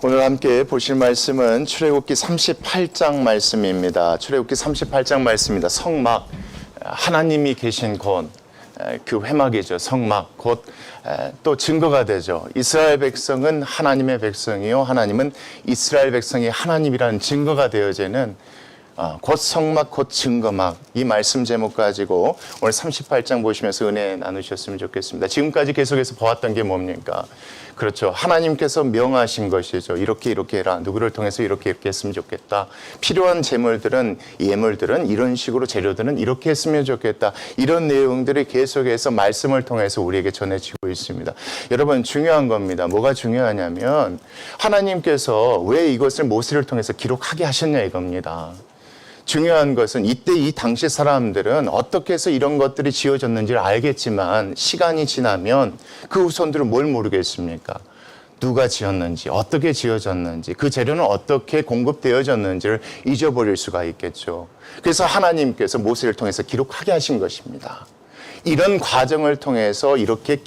오늘 함께 보실 말씀은 출애굽기 38장 말씀입니다. 출애굽기 38장 말씀입니다. 성막, 하나님이 계신 곳, 그 회막이죠. 성막, 곧 또 증거가 되죠. 이스라엘 백성은 하나님의 백성이요, 하나님은 이스라엘 백성이 하나님이라는 증거가 되어지는 곧 성막, 곧 증거막, 이 말씀 제목 가지고 오늘 38장 보시면서 은혜 나누셨으면 좋겠습니다. 지금까지 계속해서 보았던 게 뭡니까? 그렇죠. 하나님께서 명하신 것이죠. 이렇게 해라. 누구를 통해서 이렇게 했으면 좋겠다. 필요한 예물들은 이런 식으로, 재료들은 이렇게 했으면 좋겠다. 이런 내용들이 계속해서 말씀을 통해서 우리에게 전해지고 있습니다. 여러분, 중요한 겁니다. 뭐가 중요하냐면 하나님께서 왜 이것을 모세를 통해서 기록하게 하셨냐 이겁니다. 중요한 것은 이때 이 당시 사람들은 어떻게 해서 이런 것들이 지어졌는지를 알겠지만 시간이 지나면 그 후손들은 뭘 모르겠습니까? 누가 지었는지, 어떻게 지어졌는지, 그 재료는 어떻게 공급되어졌는지를 잊어버릴 수가 있겠죠. 그래서 하나님께서 모세를 통해서 기록하게 하신 것입니다. 이런 과정을 통해서 이렇게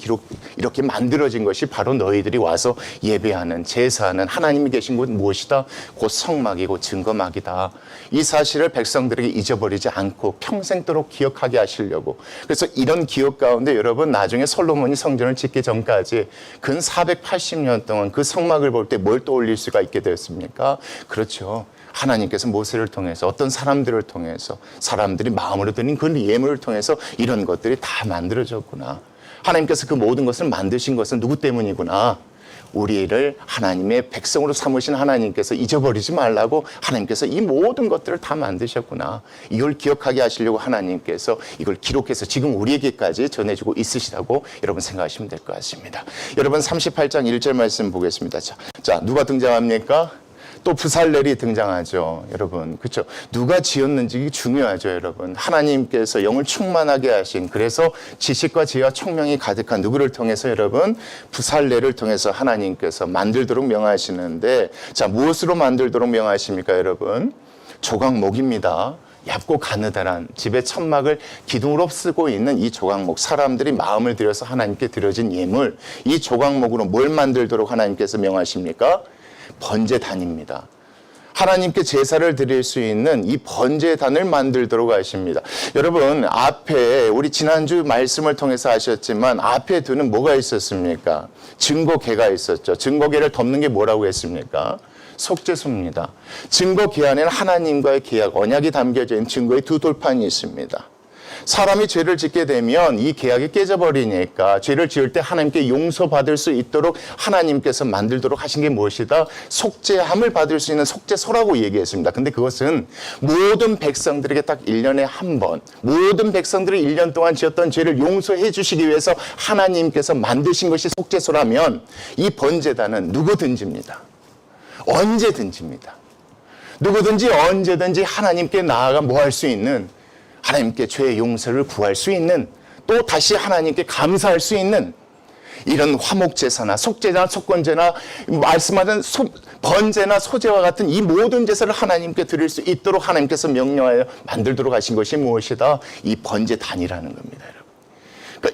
만들어진 것이 바로 너희들이 와서 예배하는, 제사하는 하나님이 계신 곳 무엇이다? 곧 성막이고 증거막이다. 이 사실을 백성들에게 잊어버리지 않고 평생도록 기억하게 하시려고. 그래서 이런 기억 가운데 여러분, 나중에 솔로몬이 성전을 짓기 전까지 근 480년 동안 그 성막을 볼 때 뭘 떠올릴 수가 있게 되었습니까? 그렇죠. 하나님께서 모세를 통해서, 어떤 사람들을 통해서, 사람들이 마음으로 드린 그 예물을 통해서 이런 것들이 다 만들어졌구나. 하나님께서 그 모든 것을 만드신 것은 누구 때문이구나. 우리를 하나님의 백성으로 삼으신 하나님께서 잊어버리지 말라고 하나님께서 이 모든 것들을 다 만드셨구나. 이걸 기억하게 하시려고 하나님께서 이걸 기록해서 지금 우리에게까지 전해주고 있으시다고 여러분 생각하시면 될 것 같습니다. 여러분, 38장 1절 말씀 보겠습니다. 자, 누가 등장합니까? 또 부살렐이 등장하죠. 여러분, 그렇죠? 누가 지었는지 중요하죠. 여러분, 하나님께서 영을 충만하게 하신, 그래서 지식과 지혜와 총명이 가득한 누구를 통해서 여러분, 부살렐을 통해서 하나님께서 만들도록 명하시는데, 자, 무엇으로 만들도록 명하십니까 여러분? 조각목입니다. 얇고 가느다란 집의 천막을 기둥으로 쓰고 있는 이 조각목, 사람들이 마음을 들여서 하나님께 드려진 예물, 이 조각목으로 뭘 만들도록 하나님께서 명하십니까? 번제단입니다. 하나님께 제사를 드릴 수 있는 이 번제단을 만들도록 하십니다. 여러분, 앞에 우리 지난주 말씀을 통해서 하셨지만 앞에 두는 뭐가 있었습니까? 증거궤가 있었죠. 증거궤를 덮는 게 뭐라고 했습니까? 속죄소입니다. 증거궤 안에는 하나님과의 계약, 언약이 담겨져 있는 증거의 두 돌판이 있습니다. 사람이 죄를 짓게 되면 이 계약이 깨져버리니까 죄를 지을 때 하나님께 용서받을 수 있도록 하나님께서 만들도록 하신 게 무엇이다? 속죄함을 받을 수 있는 속죄소라고 얘기했습니다. 근데 그것은 모든 백성들에게 딱 1년에 한 번, 모든 백성들이 1년 동안 지었던 죄를 용서해 주시기 위해서 하나님께서 만드신 것이 속죄소라면 이 번제단은 누구든지입니다. 언제든지입니다. 누구든지 언제든지 하나님께 나아가 뭐 할 수 있는, 하나님께 죄의 용서를 구할 수 있는, 또 다시 하나님께 감사할 수 있는 이런 화목제사나 속죄나 속건제나 말씀하던 번제나 소제와 같은 이 모든 제사를 하나님께 드릴 수 있도록 하나님께서 명령하여 만들도록 하신 것이 무엇이다? 이 번제단이라는 겁니다.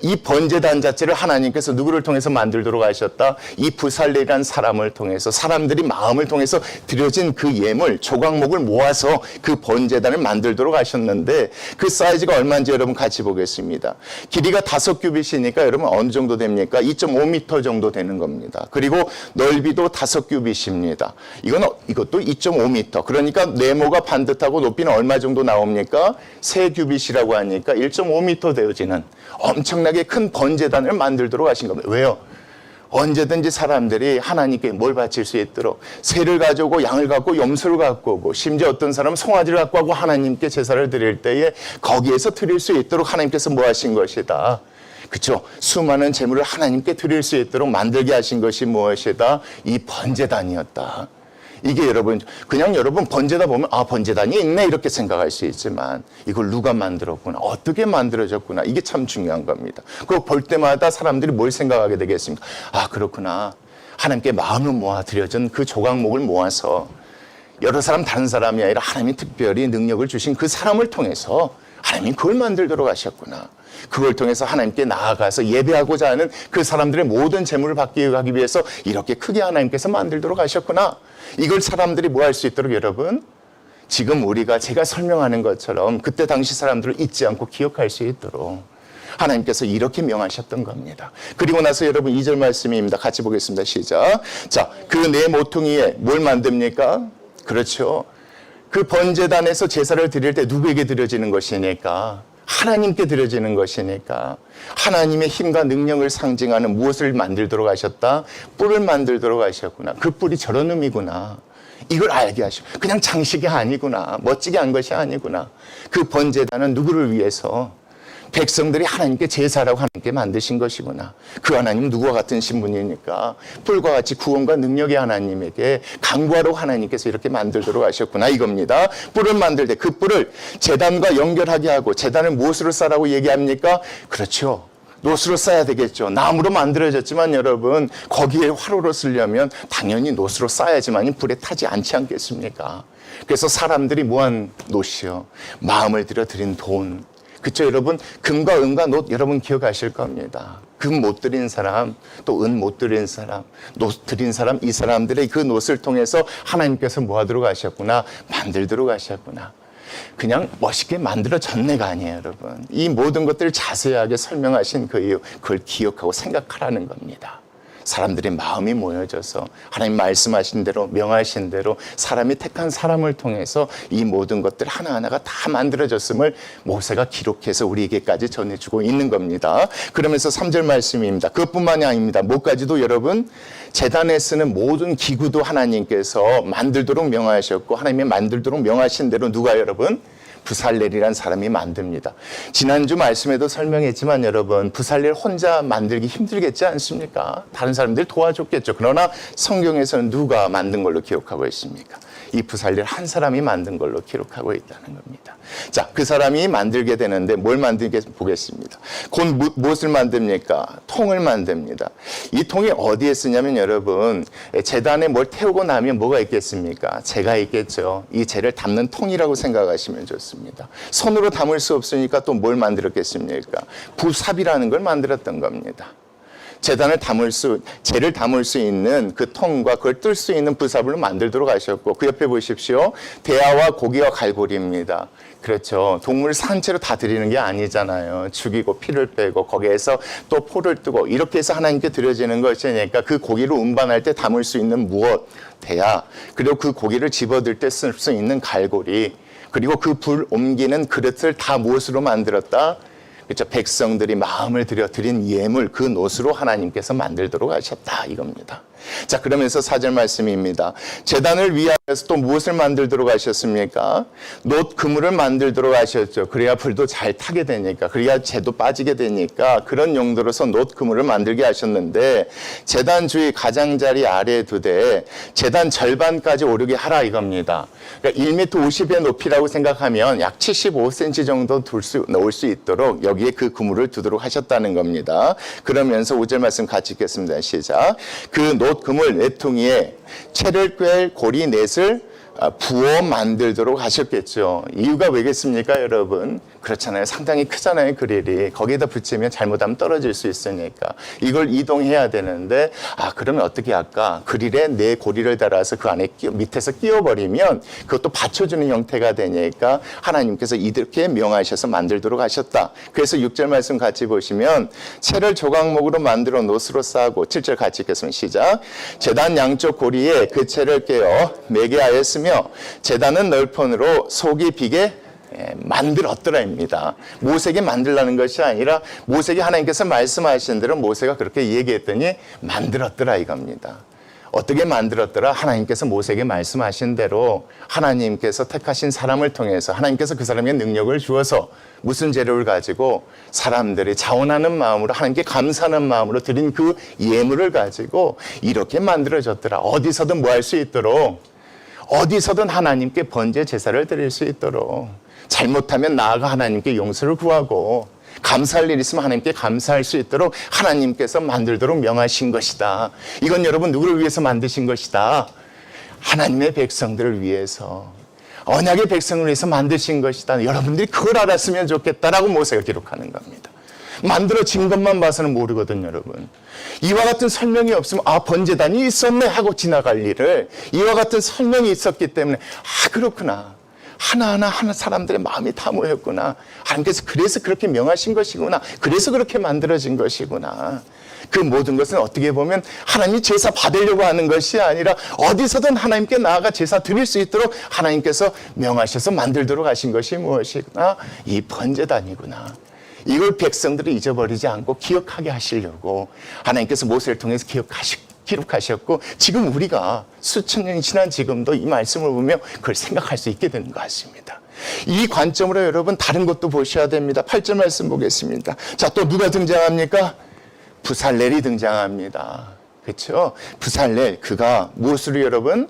이 번제단 자체를 하나님께서 누구를 통해서 만들도록 하셨다? 이 부살렐이라는 사람을 통해서, 사람들이 마음을 통해서 드려진 그 예물, 조각목을 모아서 그 번제단을 만들도록 하셨는데, 그 사이즈가 얼마인지 여러분 같이 보겠습니다. 길이가 5규빗이니까 여러분 어느 정도 됩니까? 2.5m 정도 되는 겁니다. 그리고 넓이도 5규빗입니다. 이것도 2.5m. 그러니까 네모가 반듯하고 높이는 얼마 정도 나옵니까? 3규빗이라고 하니까 1.5m 되어지는 엄청나게 큰 번제단을 만들도록 하신 겁니다. 왜요? 언제든지 사람들이 하나님께 뭘 바칠 수 있도록 새를 가져오고 양을 갖고 염소를 갖고 오고, 심지어 어떤 사람은 송아지를 갖고 오고 하나님께 제사를 드릴 때에 거기에서 드릴 수 있도록 하나님께서 뭐 하신 것이다? 그렇죠? 수많은 재물을 하나님께 드릴 수 있도록 만들게 하신 것이 무엇이다? 이 번제단이었다. 이게 여러분, 그냥 여러분 번제다 보면 아, 번제단이 있네 이렇게 생각할 수 있지만 이걸 누가 만들었구나, 어떻게 만들어졌구나, 이게 참 중요한 겁니다. 그거 볼 때마다 사람들이 뭘 생각하게 되겠습니까? 아, 그렇구나. 하나님께 마음을 모아 드려진 그 조각목을 모아서 여러 사람, 다른 사람이 아니라 하나님이 특별히 능력을 주신 그 사람을 통해서 하나님이 그걸 만들도록 하셨구나. 그걸 통해서 하나님께 나아가서 예배하고자 하는 그 사람들의 모든 재물을 받기 위해서 이렇게 크게 하나님께서 만들도록 하셨구나. 이걸 사람들이 뭐 할 수 있도록 여러분, 지금 우리가 제가 설명하는 것처럼 그때 당시 사람들을 잊지 않고 기억할 수 있도록 하나님께서 이렇게 명하셨던 겁니다. 그리고 나서 여러분 2절 말씀입니다. 같이 보겠습니다. 시작. 자, 그 네 모퉁이에 뭘 만듭니까? 그렇죠. 그 번제단에서 제사를 드릴 때 누구에게 드려지는 것이니까? 하나님께 드려지는 것이니까. 하나님의 힘과 능력을 상징하는 무엇을 만들도록 하셨다? 뿔을 만들도록 하셨구나. 그 뿔이 저런 의미구나. 이걸 알게 하시고, 그냥 장식이 아니구나. 멋지게 한 것이 아니구나. 그 번제단은 누구를 위해서? 백성들이 하나님께 제사라고 하나님께 만드신 것이구나. 그 하나님은 누구와 같은 신분이니까 뿔과 같이 구원과 능력의 하나님에게 간구하러 하나님께서 이렇게 만들도록 하셨구나 이겁니다. 뿔을 만들 때 그 뿔을 제단과 연결하게 하고, 제단을 무엇으로 싸라고 얘기합니까? 그렇죠. 노스로 써야 되겠죠. 나무로 만들어졌지만 여러분, 거기에 화로로 쓰려면 당연히 노스로 싸야지만 불에 타지 않지 않겠습니까? 그래서 사람들이 뭐한 노시요? 마음을 들여 드린 돈. 그렇죠, 여러분? 금과 은과 놋 여러분 기억하실 겁니다. 금 못 드린 사람, 또 은 못 드린 사람, 놋 드린 사람, 이 사람들의 그 놋을 통해서 하나님께서 뭐 하도록 하셨구나? 만들도록 하셨구나. 그냥 멋있게 만들어졌네가 아니에요, 여러분. 이 모든 것들을 자세하게 설명하신 그 이유, 그걸 기억하고 생각하라는 겁니다. 사람들의 마음이 모여져서 하나님 말씀하신 대로, 명하신 대로 사람이 택한 사람을 통해서 이 모든 것들 하나하나가 다 만들어졌음을 모세가 기록해서 우리에게까지 전해주고 있는 겁니다. 그러면서 3절 말씀입니다. 그것뿐만이 아닙니다. 뭐까지도 여러분, 제단에 쓰는 모든 기구도 하나님께서 만들도록 명하셨고, 하나님이 만들도록 명하신 대로 누가 여러분? 부살렐이라는 사람이 만듭니다. 지난주 말씀에도 설명했지만 여러분, 부살렐 혼자 만들기 힘들겠지 않습니까? 다른 사람들이 도와줬겠죠. 그러나 성경에서는 누가 만든 걸로 기록하고 있습니까? 이 부살렐 한 사람이 만든 걸로 기록하고 있다는 겁니다. 자, 그 사람이 만들게 되는데 뭘 만들게 보겠습니다. 곧 무엇을 만듭니까? 통을 만듭니다. 이 통이 어디에 쓰냐면 여러분, 제단에 뭘 태우고 나면 뭐가 있겠습니까? 재가 있겠죠. 이 재를 담는 통이라고 생각하시면 좋습니다. 손으로 담을 수 없으니까 또 뭘 만들었겠습니까? 부삽이라는 걸 만들었던 겁니다. 재단을 담을 수, 재를 담을 수 있는 그 통과 그걸 뜰 수 있는 부삽으로 만들도록 하셨고, 그 옆에 보십시오. 대야와 고기와 갈고리입니다. 그렇죠. 동물 산채로 다 드리는 게 아니잖아요. 죽이고 피를 빼고 거기에서 또 포를 뜨고 이렇게 해서 하나님께 드려지는 것이니까 그 고기를 운반할 때 담을 수 있는 무엇? 대야. 그리고 그 고기를 집어들 때 쓸 수 있는 갈고리. 그리고 그 불 옮기는 그릇을 다 무엇으로 만들었다? 그렇죠. 백성들이 마음을 들여 드린 예물, 그 놋으로 하나님께서 만들도록 하셨다 이겁니다. 자, 그러면서 4절 말씀입니다. 제단을 위하여서 또 무엇을 만들도록 하셨습니까? 놋 그물을 만들도록 하셨죠. 그래야 불도 잘 타게 되니까, 그래야 재도 빠지게 되니까 그런 용도로서 놋 그물을 만들게 하셨는데, 제단 주위 가장자리 아래에 두되 제단 절반까지 오르게 하라 이겁니다. 그러니까 1m 50의 높이라고 생각하면 약 75cm 정도 넣을 수 있도록 여기에 그 그물을 두도록 하셨다는 겁니다. 그러면서 5절 말씀 같이 읽겠습니다. 시작. 그 놋 그물 네퉁이에 채를 꿰 고리 넷을 부어 만들도록 하셨겠죠. 이유가 왜겠습니까, 여러분? 그렇잖아요. 상당히 크잖아요, 그릴이. 거기에다 붙이면 잘못하면 떨어질 수 있으니까. 이걸 이동해야 되는데, 그러면 어떻게 할까? 그릴에 네 고리를 달아서 그 안에 밑에서 끼워버리면 그것도 받쳐주는 형태가 되니까 하나님께서 이렇게 명하셔서 만들도록 하셨다. 그래서 6절 말씀 같이 보시면, 채를 조각목으로 만들어 놋으로 싸고, 7절 같이 읽겠습니다. 시작. 제단 양쪽 고리에 그 채를 깨어 매게 하였으며, 제단은 널판으로 속이 비게 만들었더라입니다. 모세에게 만들라는 것이 아니라 모세에게 하나님께서 말씀하신 대로 모세가 그렇게 얘기했더니 만들었더라 이겁니다. 어떻게 만들었더라? 하나님께서 모세에게 말씀하신 대로 하나님께서 택하신 사람을 통해서 하나님께서 그 사람에게 능력을 주어서 무슨 재료를 가지고 사람들이 자원하는 마음으로 하나님께 감사하는 마음으로 드린 그 예물을 가지고 이렇게 만들어졌더라. 어디서든 뭐 할 수 있도록, 어디서든 하나님께 번제 제사를 드릴 수 있도록, 잘못하면 나아가 하나님께 용서를 구하고 감사할 일 있으면 하나님께 감사할 수 있도록 하나님께서 만들도록 명하신 것이다. 이건 여러분 누구를 위해서 만드신 것이다? 하나님의 백성들을 위해서, 언약의 백성을 위해서 만드신 것이다. 여러분들이 그걸 알았으면 좋겠다라고 모세가 기록하는 겁니다. 만들어진 것만 봐서는 모르거든요, 여러분. 이와 같은 설명이 없으면 번제단이 있었네 하고 지나갈 일을 이와 같은 설명이 있었기 때문에 그렇구나. 하나하나 사람들의 마음이 다 모였구나. 하나님께서 그래서 그렇게 명하신 것이구나. 그래서 그렇게 만들어진 것이구나. 그 모든 것은 어떻게 보면 하나님이 제사 받으려고 하는 것이 아니라 어디서든 하나님께 나아가 제사 드릴 수 있도록 하나님께서 명하셔서 만들도록 하신 것이 무엇이구나. 이 번제단이구나. 이걸 백성들이 잊어버리지 않고 기억하게 하시려고 하나님께서 모세를 통해서 기록하셨고 지금 우리가 수천 년이 지난 지금도 이 말씀을 보며 그걸 생각할 수 있게 되는 것 같습니다. 이 관점으로 여러분 다른 것도 보셔야 됩니다. 8절 말씀 보겠습니다. 자, 또 누가 등장합니까? 부살렐이 등장합니다. 그렇죠? 부살렐, 그가 무엇으로 여러분?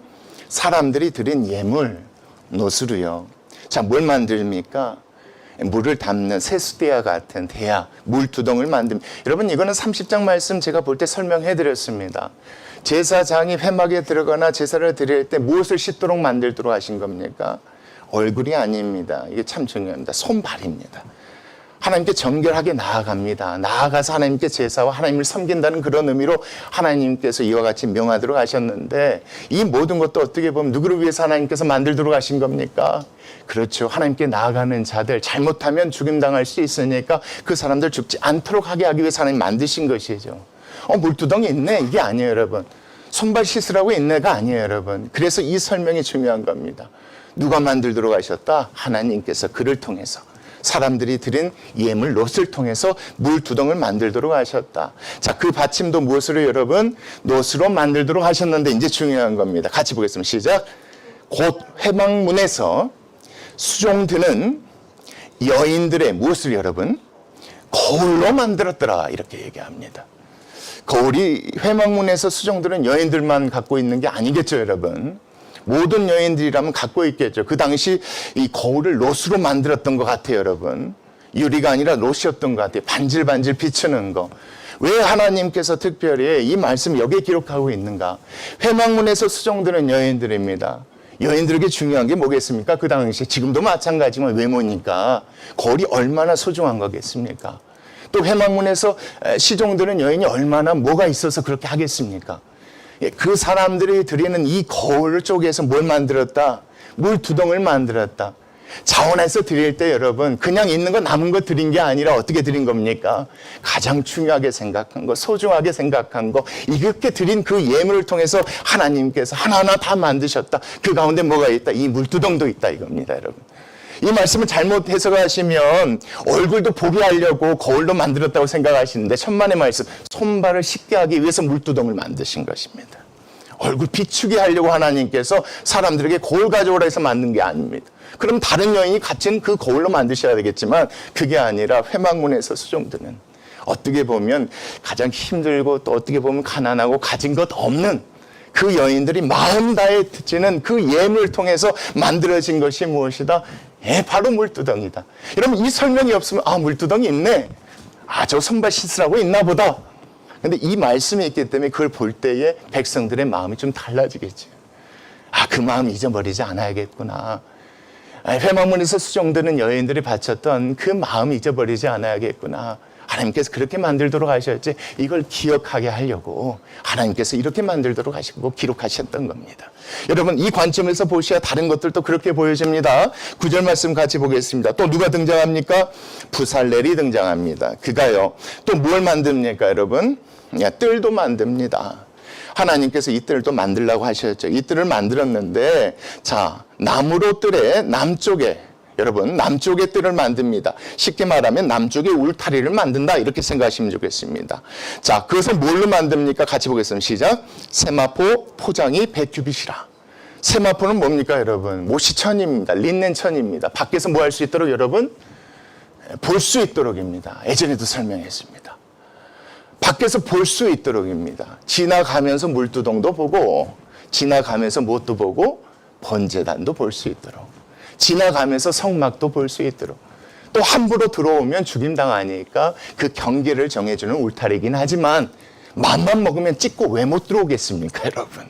사람들이 드린 예물, 노수로요. 자, 뭘 만듭니까? 물을 담는 세수대야 같은 대야, 물두덩을 만듭니다. 여러분, 이거는 30장 말씀 제가 볼 때 설명해 드렸습니다. 제사장이 회막에 들어가나 제사를 드릴 때 무엇을 씻도록 만들도록 하신 겁니까? 얼굴이 아닙니다. 이게 참 중요합니다. 손발입니다. 하나님께 정결하게 나아갑니다. 나아가서 하나님께 제사와 하나님을 섬긴다는 그런 의미로 하나님께서 이와 같이 명하도록 하셨는데 이 모든 것도 어떻게 보면 누구를 위해서 하나님께서 만들도록 하신 겁니까? 그렇죠. 하나님께 나아가는 자들, 잘못하면 죽임당할 수 있으니까 그 사람들 죽지 않도록 하게 하기 위해서 하나님 만드신 것이죠. 물두덩이 있네? 이게 아니에요, 여러분. 손발 씻으라고 있네가 아니에요, 여러분. 그래서 이 설명이 중요한 겁니다. 누가 만들도록 하셨다? 하나님께서 그를 통해서. 사람들이 드린 예물 롯을 통해서 물두덩을 만들도록 하셨다. 자, 그 받침도 무엇으로 여러분? 놋으로 만들도록 하셨는데 이제 중요한 겁니다. 같이 보겠습니다. 시작. 곧 회막문에서 수종드는 여인들의 무엇을 여러분? 거울로 만들었더라. 이렇게 얘기합니다. 거울이 회막문에서 수종드는 여인들만 갖고 있는 게 아니겠죠, 여러분. 모든 여인들이라면 갖고 있겠죠. 그 당시 이 거울을 롯으로 만들었던 것 같아요, 여러분. 유리가 아니라 롯이었던 것 같아요. 반질반질 비추는 거. 왜 하나님께서 특별히 이 말씀 여기에 기록하고 있는가? 회막문에서 수종드는 여인들입니다. 여인들에게 중요한 게 뭐겠습니까? 그 당시 지금도 마찬가지지만 외모니까 거울이 얼마나 소중한 거겠습니까? 또 회막문에서 시종드는 여인이 얼마나 뭐가 있어서 그렇게 하겠습니까? 그 사람들이 드리는 이 거울 쪽에서 뭘 만들었다? 물두덩을 만들었다. 자원해서 드릴 때 여러분 그냥 있는 거 남은 거 드린 게 아니라 어떻게 드린 겁니까? 가장 중요하게 생각한 거, 소중하게 생각한 거, 이렇게 드린 그 예물을 통해서 하나님께서 하나하나 다 만드셨다. 그 가운데 뭐가 있다? 이 물두덩도 있다 이겁니다, 여러분. 이 말씀을 잘못 해석하시면 얼굴도 보게 하려고 거울로 만들었다고 생각하시는데 천만의 말씀, 손발을 씻게 하기 위해서 물두덩을 만드신 것입니다. 얼굴 비추게 하려고 하나님께서 사람들에게 거울 가져오라 해서 만든 게 아닙니다. 그럼 다른 여인이 갇힌 그 거울로 만드셔야 되겠지만 그게 아니라 회막문에서 수종드는, 어떻게 보면 가장 힘들고 또 어떻게 보면 가난하고 가진 것 없는 그 여인들이 마음 다해 드리는 그 예물을 통해서 만들어진 것이 무엇이다? 바로 물두덩이다. 여러분 이 설명이 없으면 물두덩이 있네. 저 손발 씻으라고 있나 보다. 근데 이 말씀이 있기 때문에 그걸 볼 때에 백성들의 마음이 좀 달라지겠죠. 그 마음 잊어버리지 않아야겠구나. 회막문에서 수종드는 여인들이 바쳤던 그 마음 잊어버리지 않아야겠구나. 하나님께서 그렇게 만들도록 하셨지 이걸 기억하게 하려고 하나님께서 이렇게 만들도록 하시고 기록하셨던 겁니다. 여러분 이 관점에서 보셔야 다른 것들도 그렇게 보여집니다. 9절 말씀 같이 보겠습니다. 또 누가 등장합니까? 부살렐이 등장합니다. 그가요 또 뭘 만듭니까 여러분? 뜰도 만듭니다. 하나님께서 이 뜰도 만들라고 하셨죠. 이 뜰을 만들었는데 자 나무로 뜰의 남쪽에 여러분 남쪽의 뜰을 만듭니다. 쉽게 말하면 남쪽에 울타리를 만든다 이렇게 생각하시면 좋겠습니다. 자 그것을 뭘로 만듭니까? 같이 보겠습니다. 시작. 세마포 포장이 100규빗이라. 세마포는 뭡니까 여러분? 모시천입니다. 린넨천입니다. 밖에서 뭐 할 수 있도록 여러분? 볼 수 있도록입니다. 예전에도 설명했습니다. 밖에서 볼 수 있도록입니다. 지나가면서 물두덩도 보고 지나가면서 뭣도 보고 번제단도 볼 수 있도록, 지나가면서 성막도 볼 수 있도록, 또 함부로 들어오면 죽임당하니까 그 경계를 정해주는 울타리긴 하지만 맘만 먹으면 찍고 왜 못 들어오겠습니까 여러분?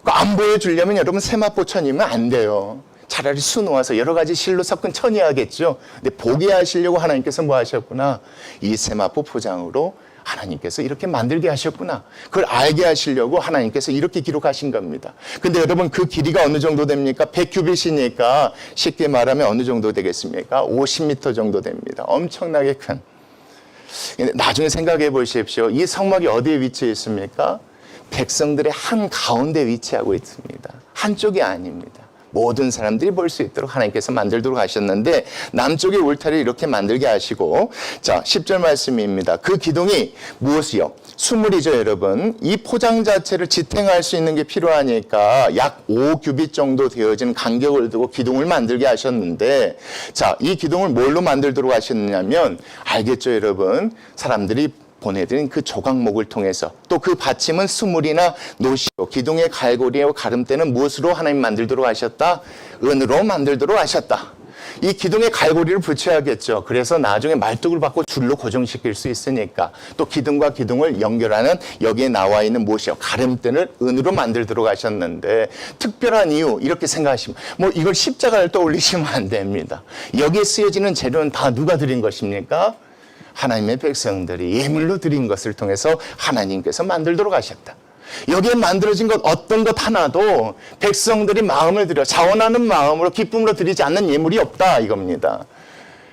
안 보여주려면 여러분 세마포천이면 안 돼요. 차라리 수 놓아서 여러 가지 실로 섞은 천이하겠죠. 근데 보게 하시려고 하나님께서 뭐 하셨구나. 이 세마포 포장으로 하나님께서 이렇게 만들게 하셨구나. 그걸 알게 하시려고 하나님께서 이렇게 기록하신 겁니다. 근데 여러분 그 길이가 어느 정도 됩니까? 100규빗이니까 쉽게 말하면 어느 정도 되겠습니까? 50m 정도 됩니다. 엄청나게 큰. 나중에 생각해 보십시오. 이 성막이 어디에 위치해 있습니까? 백성들의 한가운데 위치하고 있습니다. 한쪽이 아닙니다. 모든 사람들이 볼 수 있도록 하나님께서 만들도록 하셨는데 남쪽의 울타리를 이렇게 만들게 하시고 자 10절 말씀입니다. 그 기둥이 무엇이요? 수물이죠 여러분. 이 포장 자체를 지탱할 수 있는 게 필요하니까 약 5규빗 정도 되어진 간격을 두고 기둥을 만들게 하셨는데 자 이 기둥을 뭘로 만들도록 하셨느냐면 알겠죠 여러분. 사람들이 보내드린 그 조각목을 통해서 또 그 받침은 수물이나 노시로 기둥의 갈고리와 가름대는 무엇으로 하나님 만들도록 하셨다? 은으로 만들도록 하셨다. 이 기둥에 갈고리를 붙여야겠죠. 그래서 나중에 말뚝을 받고 줄로 고정시킬 수 있으니까 또 기둥과 기둥을 연결하는 여기에 나와 있는 무엇이요? 가름대를 은으로 만들도록 하셨는데 특별한 이유 이렇게 생각하시면 뭐 이걸 십자가를 떠올리시면 안 됩니다. 여기에 쓰여지는 재료는 다 누가 드린 것입니까? 하나님의 백성들이 예물로 드린 것을 통해서 하나님께서 만들도록 하셨다. 여기에 만들어진 것 어떤 것 하나도 백성들이 마음을 들여 자원하는 마음으로 기쁨으로 드리지 않는 예물이 없다 이겁니다.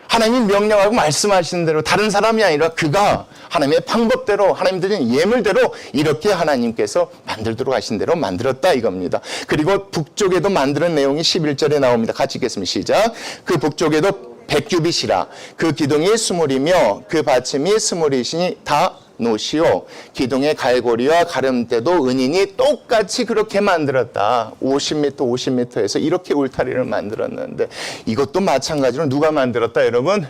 하나님 명령하고 말씀하신 대로 다른 사람이 아니라 그가 하나님의 방법대로 하나님 드린 예물대로 이렇게 하나님께서 만들도록 하신 대로 만들었다 이겁니다. 그리고 북쪽에도 만드는 내용이 11절에 나옵니다. 같이 읽겠습니다. 시작. 그 북쪽에도 100규빗이라 그 기둥이 수물이며 그 받침이 수물이시니 다 노시오. 기둥의 갈고리와 가름대도 은인이 똑같이 그렇게 만들었다. 50m, 50m에서 이렇게 울타리를 만들었는데 이것도 마찬가지로 누가 만들었다 여러분?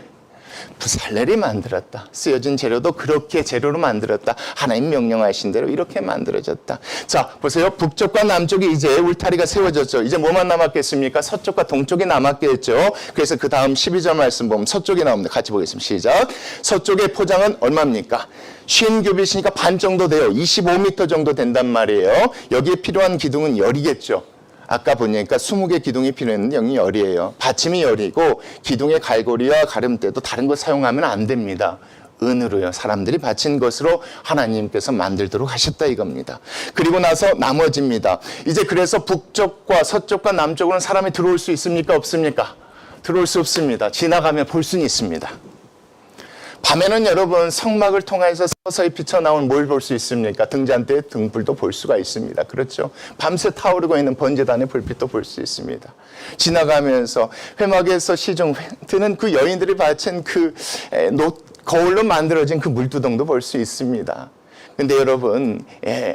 부살렐이 만들었다. 쓰여진 재료도 그렇게 재료로 만들었다. 하나님 명령하신 대로 이렇게 만들어졌다. 자, 보세요. 북쪽과 남쪽에 이제 울타리가 세워졌죠. 이제 뭐만 남았겠습니까? 서쪽과 동쪽이 남았겠죠. 그래서 그 다음 12절 말씀 보면 서쪽이 나옵니다. 같이 보겠습니다. 시작. 서쪽의 포장은 얼마입니까? 50규빗이니까 반 정도 돼요. 25m 정도 된단 말이에요. 여기에 필요한 기둥은 열이겠죠. 아까 보니까 20개 기둥이 필요했는데 여기 열이에요. 받침이 열이고 기둥의 갈고리와 가름대도 다른 거 사용하면 안 됩니다. 은으로요. 사람들이 바친 것으로 하나님께서 만들도록 하셨다 이겁니다. 그리고 나서 나머지입니다. 이제 그래서 북쪽과 서쪽과 남쪽으로는 사람이 들어올 수 있습니까? 없습니까? 들어올 수 없습니다. 지나가면 볼 수는 있습니다. 밤에는 여러분 성막을 통해서 서서히 비쳐나온 뭘 볼 수 있습니까? 등잔대의 등불도 볼 수가 있습니다. 그렇죠? 밤새 타오르고 있는 번제단의 불빛도 볼 수 있습니다. 지나가면서 회막에서 시중 드는 그 여인들이 바친 그 거울로 만들어진 그 물두덩도 볼 수 있습니다. 근데 여러분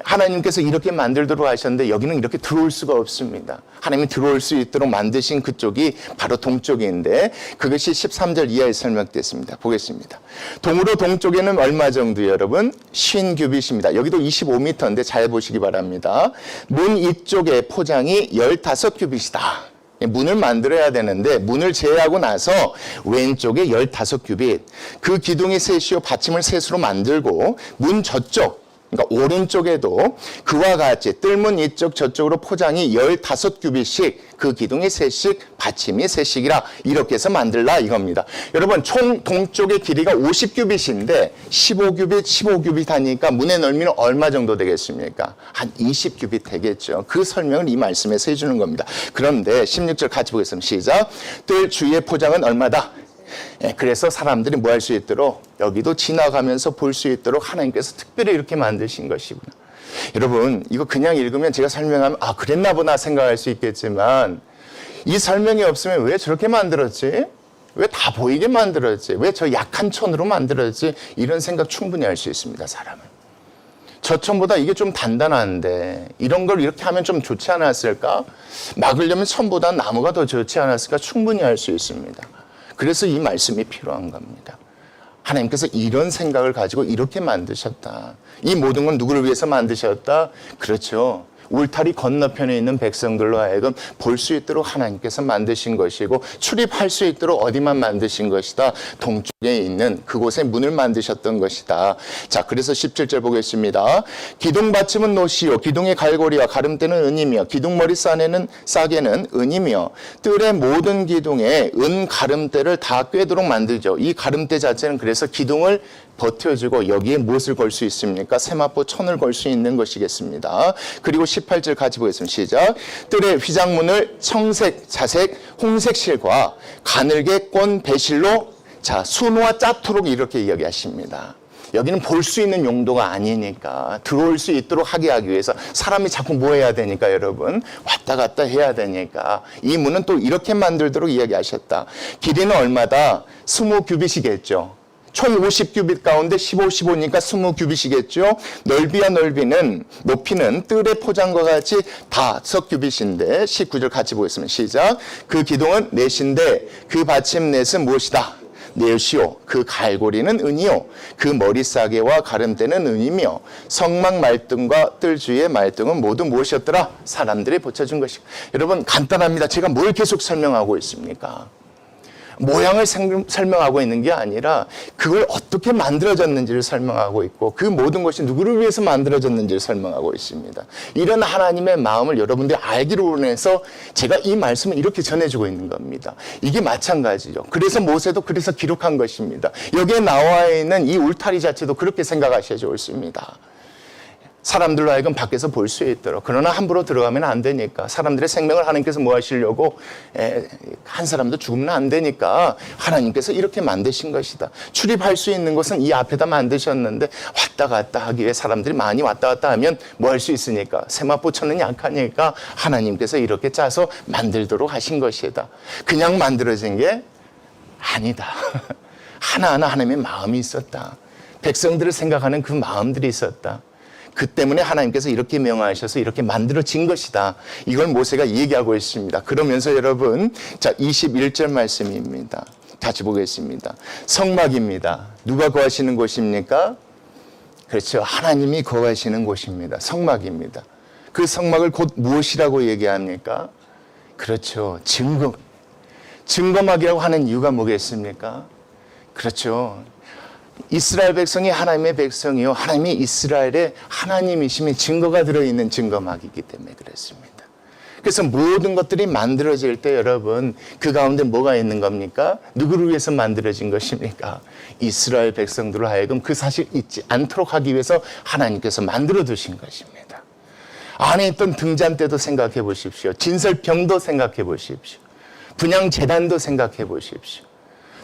하나님께서 이렇게 만들도록 하셨는데 여기는 이렇게 들어올 수가 없습니다. 하나님이 들어올 수 있도록 만드신 그쪽이 바로 동쪽인데 그것이 13절 이하에 설명됐습니다. 보겠습니다. 동으로 동쪽에는 얼마 정도예요 여러분? 50규빗입니다. 여기도 25m인데 잘 보시기 바랍니다. 문 이쪽에 포장이 15규빗이다. 문을 만들어야 되는데 문을 제외하고 나서 왼쪽에 15규빗 그 기둥이 셋이요 받침을 셋으로 만들고 문 저쪽 그러니까 오른쪽에도 그와 같이 뜰문 이쪽 저쪽으로 포장이 15규빗씩 그 기둥이 셋씩 받침이 셋씩이라 이렇게 해서 만들라 이겁니다. 여러분 총 동쪽의 길이가 50규빗인데 15규빗 15규빗 하니까 문의 넓이는 얼마 정도 되겠습니까? 한 20규빗 되겠죠. 그 설명을 이 말씀에서 해주는 겁니다. 그런데 16절 같이 보겠습니다. 시작. 뜰 주위의 포장은 얼마다? 그래서 사람들이 뭐 할 수 있도록 여기도 지나가면서 볼 수 있도록 하나님께서 특별히 이렇게 만드신 것이구나. 여러분 이거 그냥 읽으면 제가 설명하면 아 그랬나 보나 생각할 수 있겠지만 이 설명이 없으면 왜 저렇게 만들었지? 왜 다 보이게 만들었지? 왜 저 약한 천으로 만들었지? 이런 생각 충분히 할 수 있습니다. 사람은. 저 천보다 이게 좀 단단한데 이런 걸 이렇게 하면 좀 좋지 않았을까? 막으려면 천보다 나무가 더 좋지 않았을까? 충분히 할 수 있습니다. 그래서 이 말씀이 필요한 겁니다. 하나님께서 이런 생각을 가지고 이렇게 만드셨다. 이 모든 건 누구를 위해서 만드셨다? 그렇죠. 울타리 건너편에 있는 백성들로 하여금 볼 수 있도록 하나님께서 만드신 것이고 출입할 수 있도록 어디만 만드신 것이다. 동쪽에 있는 그곳에 문을 만드셨던 것이다. 자, 그래서 17절 보겠습니다. 기둥 받침은 노시요 기둥의 갈고리와 가름대는 은이며 기둥머리 싸개는 은이며 뜰의 모든 기둥에 은 가름대를 다 꿰도록 만들죠. 이 가름대 자체는 그래서 기둥을 버텨주고 여기에 무엇을 걸 수 있습니까? 세마포 천을 걸 수 있는 것이겠습니다. 그리고 18절 같이 보겠습니다. 시작. 뜰의 휘장문을 청색, 자색, 홍색 실과 가늘게 꼰 배실로 자 수놓아 짜도록 이렇게 이야기하십니다. 여기는 볼 수 있는 용도가 아니니까 들어올 수 있도록 하게 하기 위해서 사람이 자꾸 뭐 해야 되니까 여러분 왔다 갔다 해야 되니까 이 문은 또 이렇게 만들도록 이야기하셨다. 길이는 얼마다? 20규빗이겠죠. 총 50규빗 가운데 15, 15니까 20규빗이겠죠. 넓이는 높이는 뜰의 포장과 같이 5규빗인데 19절 같이 보겠습니다. 시작. 그 기둥은 넷인데 그 받침 넷은 무엇이다? 넷이요. 그 갈고리는 은이요. 그 머리싸개와 가름대는 은이며 성막 말등과 뜰 주위의 말등은 모두 무엇이었더라? 사람들이 붙여준 것이고. 여러분 간단합니다. 제가 뭘 계속 설명하고 있습니까? 모양을 설명하고 있는 게 아니라 그걸 어떻게 만들어졌는지를 설명하고 있고 그 모든 것이 누구를 위해서 만들어졌는지를 설명하고 있습니다. 이런 하나님의 마음을 여러분들이 알기로 원해서 제가 이 말씀을 이렇게 전해주고 있는 겁니다. 이게 마찬가지죠. 그래서 모세도 그래서 기록한 것입니다. 여기에 나와 있는 이 울타리 자체도 그렇게 생각하셔야 좋습니다. 사람들로 하여금 밖에서 볼 수 있도록. 그러나 함부로 들어가면 안 되니까. 사람들의 생명을 하나님께서 뭐 하시려고 한 사람도 죽으면 안 되니까 하나님께서 이렇게 만드신 것이다. 출입할 수 있는 것은 이 앞에다 만드셨는데 왔다 갔다 하기 위해 사람들이 많이 왔다 갔다 하면 뭐 할 수 있으니까. 세마포천은 약하니까 하나님께서 이렇게 짜서 만들도록 하신 것이다. 그냥 만들어진 게 아니다. 하나하나 하나님의 마음이 있었다. 백성들을 생각하는 그 마음들이 있었다. 그 때문에 하나님께서 이렇게 명하셔서 이렇게 만들어진 것이다. 이걸 모세가 얘기하고 있습니다. 그러면서 여러분, 자, 21절 말씀입니다. 같이 보겠습니다. 성막입니다. 누가 거하시는 곳입니까? 그렇죠. 하나님이 거하시는 곳입니다. 성막입니다. 그 성막을 곧 무엇이라고 얘기합니까? 그렇죠. 증거막이라고 하는 이유가 뭐겠습니까? 그렇죠. 이스라엘 백성이 하나님의 백성이요. 하나님이 이스라엘의 하나님이심이 증거가 들어있는 증거막이기 때문에 그렇습니다. 그래서 모든 것들이 만들어질 때 여러분 그 가운데 뭐가 있는 겁니까? 누구를 위해서 만들어진 것입니까? 이스라엘 백성들을 하여금 그 사실 잊지 않도록 하기 위해서 하나님께서 만들어 두신 것입니다. 안에 있던 등잔대도 생각해 보십시오. 진설병도 생각해 보십시오. 분향재단도 생각해 보십시오.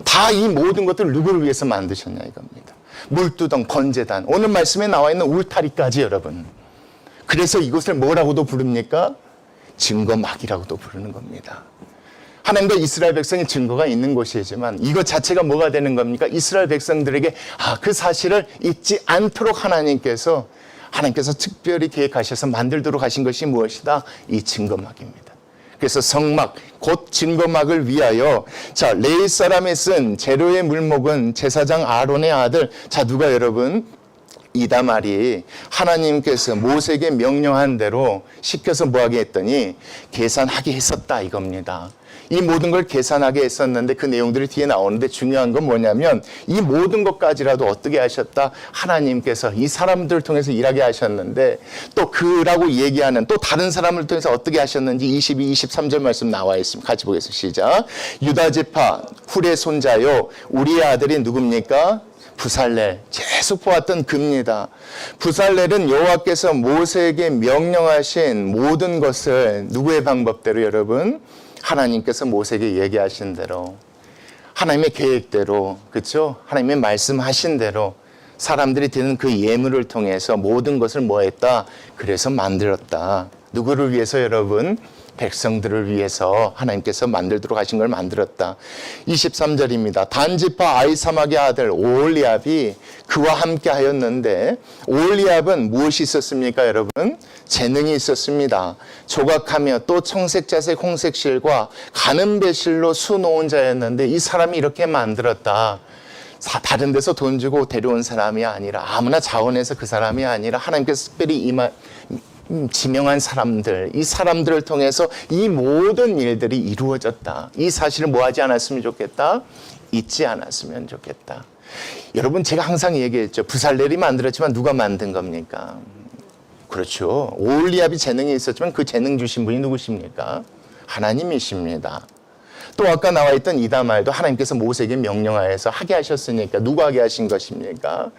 다 이 모든 것들을 누구를 위해서 만드셨냐 이겁니다. 물두덩, 번제단, 오늘 말씀에 나와 있는 울타리까지 여러분. 그래서 이것을 뭐라고도 부릅니까? 증거막이라고도 부르는 겁니다. 하나님과 이스라엘 백성의 증거가 있는 곳이지만 이것 자체가 뭐가 되는 겁니까? 이스라엘 백성들에게 그 사실을 잊지 않도록 하나님께서 특별히 계획하셔서 만들도록 하신 것이 무엇이다? 이 증거막입니다. 그래서 성막, 곧 증거막을 위하여 자 레위 사람이 쓴 재료의 물목은 제사장 아론의 아들 자 누가 여러분? 이다말이 하나님께서 모세에게 명령한 대로 시켜서 뭐하게 했더니 계산하게 했었다 이겁니다. 이 모든 걸 계산하게 했었는데 그 내용들이 뒤에 나오는데 중요한 건 뭐냐면 이 모든 것까지라도 어떻게 하셨다? 하나님께서 이 사람들을 통해서 일하게 하셨는데 또 그라고 얘기하는 또 다른 사람을 통해서 어떻게 하셨는지 22, 23절 말씀 나와 있습니다. 같이 보겠습니다. 시작. 유다지파 훌의 손자요 우리의 아들이 누굽니까? 부살렐 계속 보았던 그입니다. 부살렐은 여호와께서 모세에게 명령하신 모든 것을 누구의 방법대로 여러분? 하나님께서 모세에게 얘기하신 대로 하나님의 계획대로 그렇죠? 하나님의 말씀하신 대로 사람들이 드는 그 예물을 통해서 모든 것을 뭐 했다? 그래서 만들었다. 누구를 위해서 여러분? 백성들을 위해서 하나님께서 만들도록 하신 걸 만들었다. 23절입니다. 단지파 아이사막의 아들 오홀리압이 그와 함께 하였는데 오홀리압은 무엇이 있었습니까 여러분? 재능이 있었습니다. 조각하며 또 청색자색 홍색실과 가는 배실로 수놓은 자였는데 이 사람이 이렇게 만들었다. 다른 데서 돈 주고 데려온 사람이 아니라 아무나 자원해서 그 사람이 아니라 하나님께서 특별히 지명한 사람들, 이 사람들을 통해서 이 모든 일들이 이루어졌다. 이 사실을 뭐 하지 않았으면 좋겠다? 잊지 않았으면 좋겠다. 여러분, 제가 항상 얘기했죠. 부살렐이 만들었지만 누가 만든 겁니까? 그렇죠. 오홀리압이 재능이 있었지만 그 재능 주신 분이 누구십니까? 하나님이십니다. 또 아까 나와 있던 이다말도 하나님께서 모세에게 명령하여서 하게 하셨으니까 누가 하게 하신 것입니까?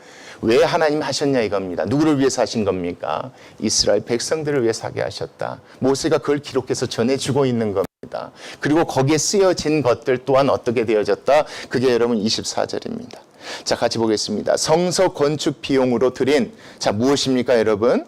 왜 하나님 하셨냐 이겁니다. 누구를 위해서 하신 겁니까? 이스라엘 백성들을 위해서 하게 하셨다. 모세가 그걸 기록해서 전해주고 있는 겁니다. 그리고 거기에 쓰여진 것들 또한 어떻게 되어졌다? 그게 여러분 24절입니다. 자, 같이 보겠습니다. 성서 건축 비용으로 드린, 자, 무엇입니까 여러분?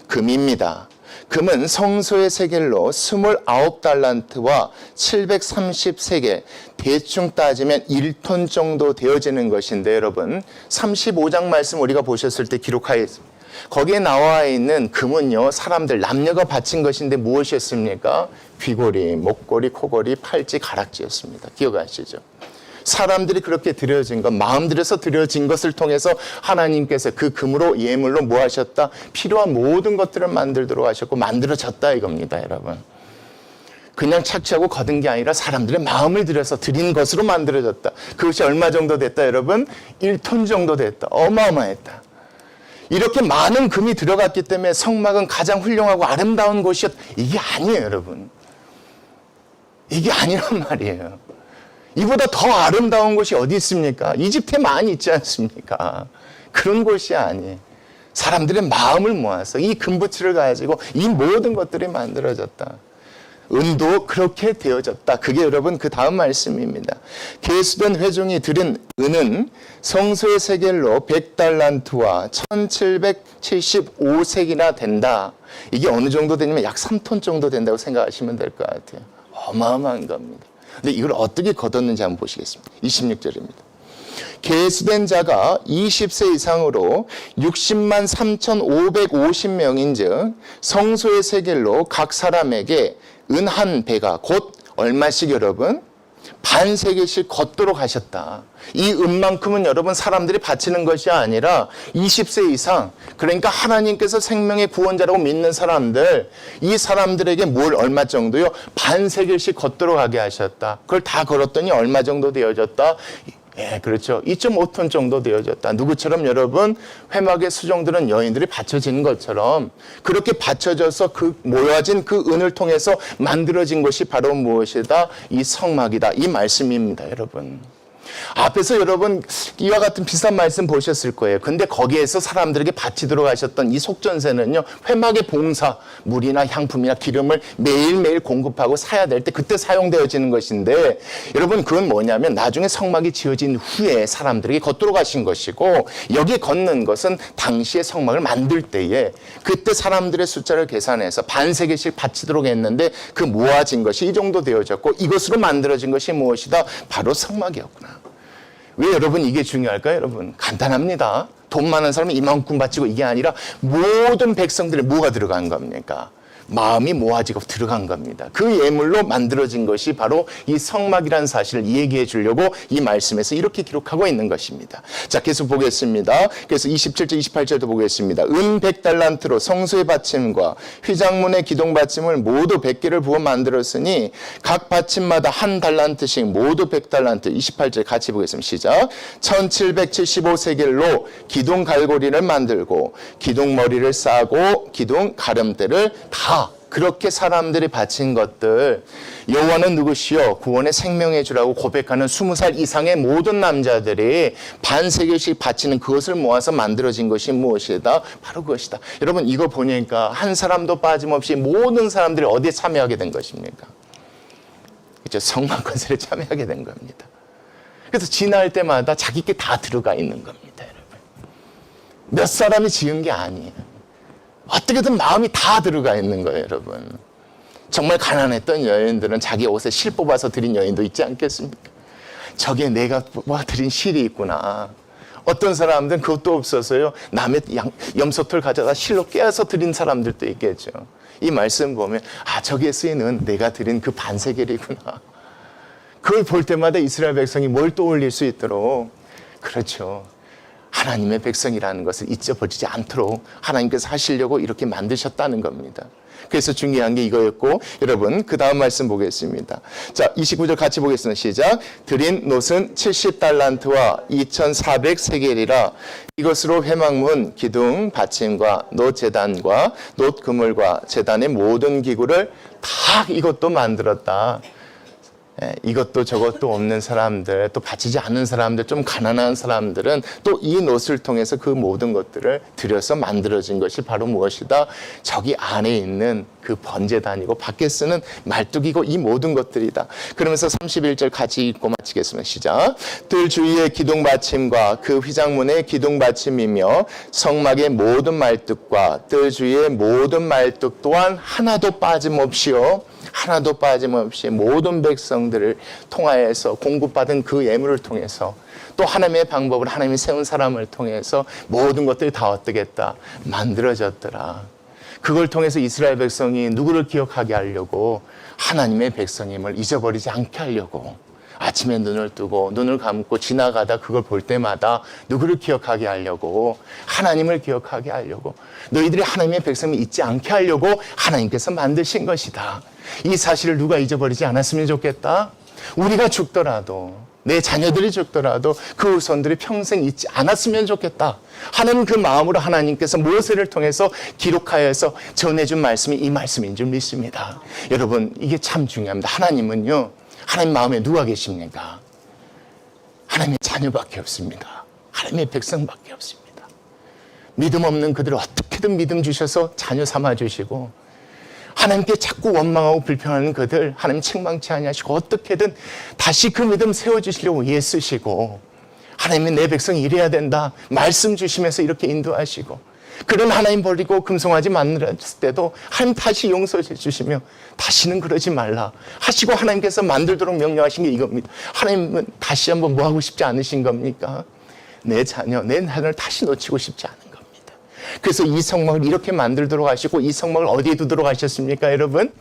금입니다. 금은 성소의 세겔로 29달란트와 730세겔, 대충 따지면 1톤 정도 되어지는 것인데 여러분, 35장 말씀 우리가 보셨을 때 기록하였습니다. 거기에 나와 있는 금은요, 사람들 남녀가 바친 것인데 무엇이었습니까? 귀걸이, 목걸이, 코걸이, 팔찌, 가락지였습니다. 기억하시죠? 사람들이 그렇게 드려진 것, 마음 들여서 드려진 것을 통해서 하나님께서 그 금으로 예물로 뭐 하셨다? 필요한 모든 것들을 만들도록 하셨고 만들어졌다 이겁니다, 여러분. 그냥 착취하고 거둔 게 아니라 사람들의 마음을 들여서 드린 것으로 만들어졌다. 그것이 얼마 정도 됐다, 여러분? 1톤 정도 됐다. 어마어마했다. 이렇게 많은 금이 들어갔기 때문에 성막은 가장 훌륭하고 아름다운 곳이었다. 이게 아니에요, 여러분. 이게 아니란 말이에요. 이보다 더 아름다운 곳이 어디 있습니까? 이집트에 많이 있지 않습니까? 그런 곳이 아니에요. 사람들의 마음을 모아서 이 금부치를 가지고 이 모든 것들이 만들어졌다. 은도 그렇게 되어졌다. 그게 여러분 그 다음 말씀입니다. 계수된 회중이 드린 은은 성소의 세겔로 100달란트와 1775색이나 된다. 이게 어느 정도 되냐면 약 3톤 정도 된다고 생각하시면 될 것 같아요. 어마어마한 겁니다. 근데 이걸 어떻게 거뒀는지 한번 보시겠습니다. 26절입니다. 계수된 자가 20세 이상으로 60만 3,550명인 즉 성소의 세겔로 각 사람에게 은 한 배가 곧 얼마씩 여러분? 반세겔씩 걷도록 하셨다. 이 은만큼은 여러분 사람들이 바치는 것이 아니라 20세 이상, 그러니까 하나님께서 생명의 구원자라고 믿는 사람들, 이 사람들에게 뭘 얼마 정도요? 반세겔씩 걷도록 하게 하셨다. 그걸 다 걸었더니 얼마 정도 되어졌다? 예, 그렇죠. 2.5톤 정도 되어졌다. 누구처럼 여러분 회막의 수종들은 여인들이 받쳐지는 것처럼 그렇게 받쳐져서 그 모여진 그 은을 통해서 만들어진 것이 바로 무엇이다? 이 성막이다. 이 말씀입니다, 여러분. 앞에서 여러분 이와 같은 비슷한 말씀 보셨을 거예요. 근데 거기에서 사람들에게 바치도록 하셨던 이 속전세는요, 회막의 봉사, 물이나 향품이나 기름을 매일매일 공급하고 사야 될 때 그때 사용되어지는 것인데, 여러분 그건 뭐냐면 나중에 성막이 지어진 후에 사람들에게 걷도록 하신 것이고, 여기 걷는 것은 당시에 성막을 만들 때에 그때 사람들의 숫자를 계산해서 반세겔씩 바치도록 했는데 그 모아진 것이 이 정도 되어졌고 이것으로 만들어진 것이 무엇이다? 바로 성막이었구나. 왜 여러분 이게 중요할까요? 여러분 간단합니다. 돈 많은 사람은 이만큼 바치고 이게 아니라 모든 백성들의 뭐가 들어간 겁니까? 마음이 모아지고 들어간 겁니다. 그 예물로 만들어진 것이 바로 이 성막이라는 사실을 얘기해 주려고 이 말씀에서 이렇게 기록하고 있는 것입니다. 자, 계속 보겠습니다. 그래서 27절, 28절도 보겠습니다. 은 100달란트로 성소의 받침과 휘장문의 기둥 받침을 모두 100개를 부어 만들었으니 각 받침마다 한 달란트씩 모두 100달란트. 28절 같이 보겠습니다. 시작. 1775세겔로 기둥 갈고리를 만들고 기둥 머리를 싸고 기둥 가름대를 다 그렇게 사람들이 바친 것들, 여호와는 누구시여 구원의 생명의 주라고 고백하는 20살 이상의 모든 남자들이 반세겔씩 바치는 그것을 모아서 만들어진 것이 무엇이다? 바로 그것이다. 여러분 이거 보니까 한 사람도 빠짐없이 모든 사람들이 어디에 참여하게 된 것입니까? 이제 성막 건설에 참여하게 된 겁니다. 그래서 지날 때마다 자기께 다 들어가 있는 겁니다, 여러분. 몇 사람이 지은 게 아니에요. 어떻게든 마음이 다 들어가 있는 거예요, 여러분. 정말 가난했던 여인들은 자기 옷에 실 뽑아서 드린 여인도 있지 않겠습니까? 저게 내가 드린 실이 있구나. 어떤 사람들은 그것도 없어서요, 남의 염소털 가져다 실로 깨어서 드린 사람들도 있겠죠. 이 말씀 보면 저기에 쓰이는 내가 드린 그 반세겔이구나. 그걸 볼 때마다 이스라엘 백성이 뭘 떠올릴 수 있도록, 그렇죠, 하나님의 백성이라는 것을 잊어버리지 않도록 하나님께서 하시려고 이렇게 만드셨다는 겁니다. 그래서 중요한 게 이거였고, 여러분 그 다음 말씀 보겠습니다. 자, 29절 같이 보겠습니다. 시작. 드린 놋은 70달란트와 2,400세겔이라 이것으로 회막문 기둥 받침과 놋 제단과 놋 그물과 제단의 모든 기구를 다 이것도 만들었다. 이것도 저것도 없는 사람들, 또 바치지 않는 사람들, 좀 가난한 사람들은 또 이 놋을 통해서 그 모든 것들을 들여서 만들어진 것이 바로 무엇이다? 저기 안에 있는 그 번제단이고 밖에 쓰는 말뚝이고 이 모든 것들이다. 그러면서 31절 같이 읽고 마치겠습니다. 시작. 뜰 주위의 기둥 받침과 그 휘장문의 기둥 받침이며 성막의 모든 말뚝과 뜰 주위의 모든 말뚝 또한 하나도 빠짐없이요. 하나도 빠짐없이 모든 백성들을 통하여서 공급받은 그 예물을 통해서 또 하나님의 방법을 하나님이 세운 사람을 통해서 모든 것들이 다 어떻게 했다? 만들어졌더라. 그걸 통해서 이스라엘 백성이 누구를 기억하게 하려고? 하나님의 백성임을 잊어버리지 않게 하려고. 아침에 눈을 뜨고 눈을 감고 지나가다 그걸 볼 때마다 누구를 기억하게 하려고? 하나님을 기억하게 하려고. 너희들이 하나님의 백성을 잊지 않게 하려고 하나님께서 만드신 것이다. 이 사실을 누가 잊어버리지 않았으면 좋겠다. 우리가 죽더라도, 내 자녀들이 죽더라도 그 후손들이 평생 잊지 않았으면 좋겠다 하는 그 마음으로 하나님께서 모세를 통해서 기록하여서 전해준 말씀이 이 말씀인 줄 믿습니다. 여러분, 이게 참 중요합니다. 하나님은요, 하나님 마음에 누가 계십니까? 하나님의 자녀밖에 없습니다. 하나님의 백성밖에 없습니다. 믿음 없는 그들을 어떻게든 믿음 주셔서 자녀 삼아 주시고, 하나님께 자꾸 원망하고 불평하는 그들 하나님 책망치 아니하시고 어떻게든 다시 그 믿음 세워주시려고 애쓰시고, 하나님이 내 백성이 이래야 된다 말씀 주시면서 이렇게 인도하시고, 그런 하나님 버리고 금송아지 만났을 때도 하나님 다시 용서해 주시며 다시는 그러지 말라 하시고 하나님께서 만들도록 명령하신 게 이겁니다. 하나님은 다시 한번 뭐 하고 싶지 않으신 겁니까? 내 자녀를 다시 놓치고 싶지 않은 겁니다. 그래서 이 성막을 이렇게 만들도록 하시고, 이 성막을 어디에 두도록 하셨습니까, 여러분?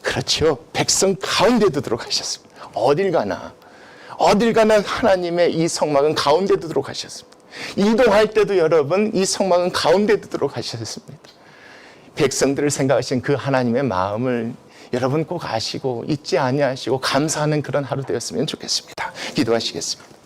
그렇죠. 백성 가운데 두도록 하셨습니다. 어딜 가나 하나님의 이 성막은 가운데 두도록 하셨습니다. 이동할 때도 여러분 이 성막은 가운데 두도록 하셨습니다. 백성들을 생각하신 그 하나님의 마음을 여러분 꼭 아시고 잊지 아니하시고 감사하는 그런 하루 되었으면 좋겠습니다. 기도하시겠습니다.